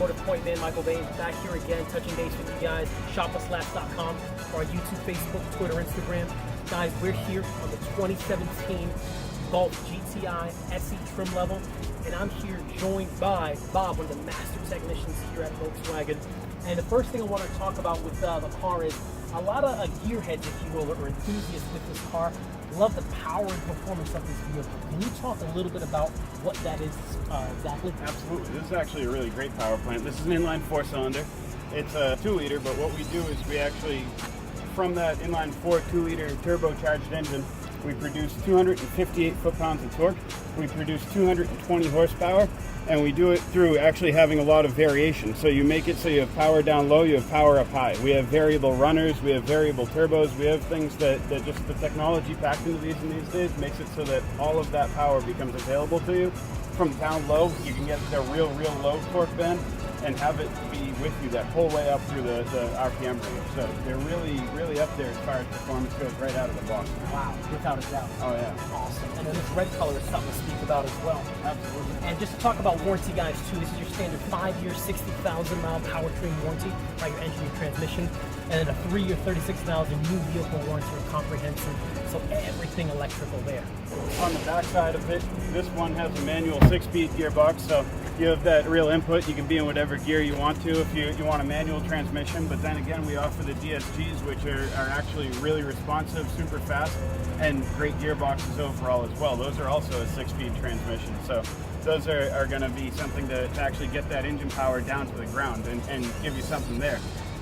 automotive point man Michael Bain back here again, touching base with you guys. ShopUsLabs.com, our YouTube, Facebook, Twitter, Instagram. Guys, we're here on the 2017 Golf GTI SE trim level, and I'm here joined by Bob, one of the master technicians here at Volkswagen. And the first thing I want to talk about with the car is a lot of gearheads, if you will, or enthusiasts with this car love the power and performance of this vehicle. Can you talk a little bit about what that is exactly? Absolutely. This is actually a really great power plant. This is an inline 4-cylinder. It's a 2-liter, but what we do is we actually, from that inline 4 2-liter turbocharged engine, we produce 258 foot-pounds of torque. We produce 220 horsepower, and we do it through actually having a lot of variation. So you make it so you have power down low, you have power up high. We have variable runners, we have variable turbos, we have things that just the technology packed into these in these days makes it so that all of that power becomes available to you. From down low, you can get the real low torque band and have it be with you that whole way up through the RPM range. So they're really up there as far as performance goes right out of the box. Wow, without a doubt. Oh yeah. Awesome. And then this red color is something to speak about as well. Absolutely. And just to talk about warranty, guys, too, this is your standard 5-year, 60,000 mile powertrain warranty by your engine and transmission, and then a 3-year, 36,000 new vehicle warranty or comprehensive. So everything electrical there. On the back side of it, this one has a manual 6-speed gearbox, so you have that real input. You can be in whatever gear you want to if you want a manual transmission, but then again, we offer the DSGs, which are actually really responsive, super fast, and great gearboxes overall as well. Those are also a 6-speed transmission, so those are going to be something to actually get that engine power down to the ground and give you something there.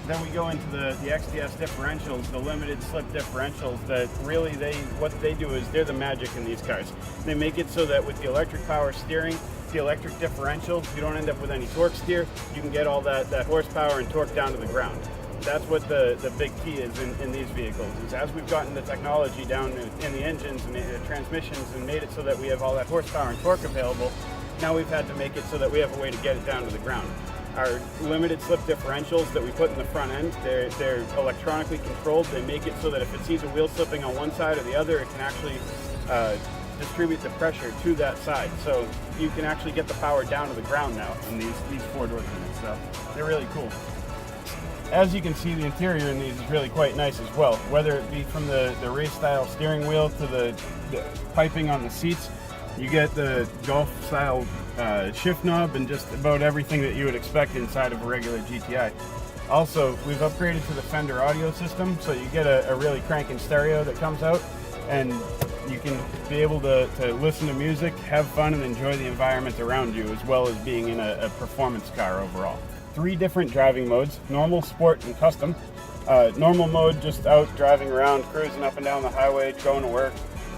Then we go into the XDS differentials, the limited slip differentials that really what they do is they're the magic in these cars. They make it so that with the electric power steering, the electric differential, you don't end up with any torque steer. You can get all that horsepower and torque down to the ground. That's what the big key is in these vehicles, is as we've gotten the technology down in the engines and the transmissions and made it so that we have all that horsepower and torque available, now we've had to make it so that we have a way to get it down to the ground. Our limited slip differentials that we put in the front end, they're electronically controlled. They make it so that if it sees a wheel slipping on one side or the other, it can actually distribute the pressure to that side. So you can actually get the power down to the ground now in these 4-door units. So they're really cool. As you can see, the interior in these is really quite nice as well, whether it be from the race style steering wheel to the piping on the seats. You get the Golf style shift knob and just about everything that you would expect inside of a regular GTI. Also, we've upgraded to the Fender audio system, so you get a really cranking stereo that comes out, and you can be able to listen to music, have fun, and enjoy the environment around you, as well as being in a performance car overall. 3 different driving modes: normal, sport, and custom. Normal mode, just out driving around, cruising up and down the highway, going to work.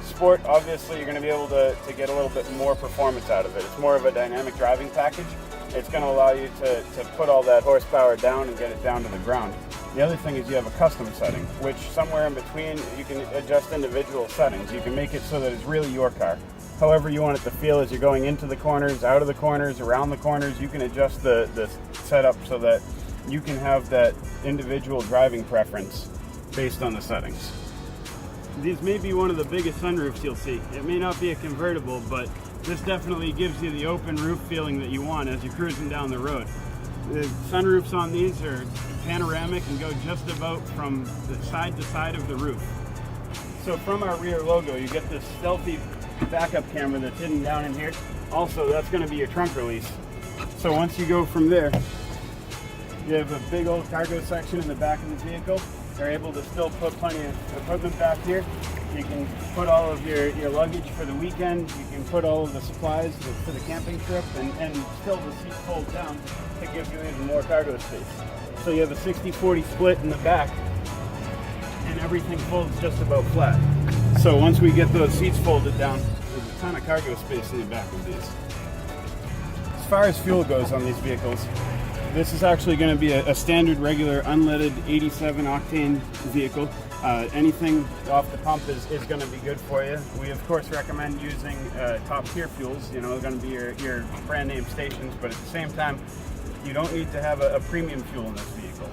Sport, obviously, you're going to be able to get a little bit more performance out of it. It's more of a dynamic driving package. It's going to allow you to put all that horsepower down and get it down to the ground. The other thing is you have a custom setting, which somewhere in between you can adjust individual settings. You can make it so that it's really your car. However you want it to feel as you're going into the corners, out of the corners, around the corners, you can adjust the setup so that you can have that individual driving preference based on the settings. These may be one of the biggest sunroofs you'll see. It may not be a convertible, but this definitely gives you the open roof feeling that you want as you're cruising down the road. The sunroofs on these are panoramic and go just about from the side to side of the roof. So from our rear logo, you get this stealthy backup camera that's hidden down in here. Also, that's going to be your trunk release. So once you go from there, you have a big old cargo section in the back of the vehicle. They're able to still put plenty of equipment back here. You can put all of your luggage for the weekend. You can put all of the supplies for the camping trip, and still the seat folds down to give you even more cargo space. So you have a 60-40 split in the back, and everything folds just about flat. So once we get those seats folded down, there's a ton of cargo space in the back of these. As far as fuel goes on these vehicles, this is actually going to be a standard, regular, unleaded 87 octane vehicle. Anything off the pump is going to be good for you. We of course recommend using top tier fuels. You know, they're going to be your brand name stations, but at the same time, you don't need to have a premium fuel in this vehicle.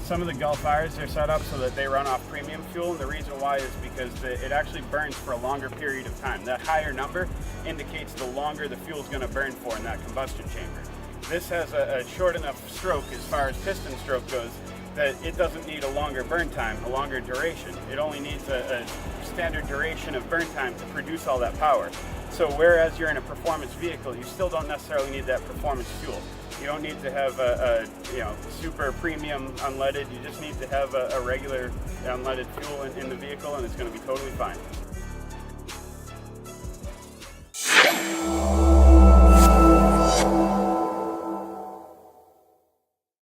Some of the Golf Rs are set up so that they run off premium fuel, and the reason why is because it actually burns for a longer period of time. That higher number indicates the longer the fuel is going to burn for in that combustion chamber. This has a short enough stroke as far as piston stroke goes that it doesn't need a longer burn time, a longer duration. It only needs a standard duration of burn time to produce all that power. So whereas you're in a performance vehicle, you still don't necessarily need that performance fuel. You don't need to have a super premium unleaded. You just need to have a regular unleaded fuel in the vehicle, and it's going to be totally fine.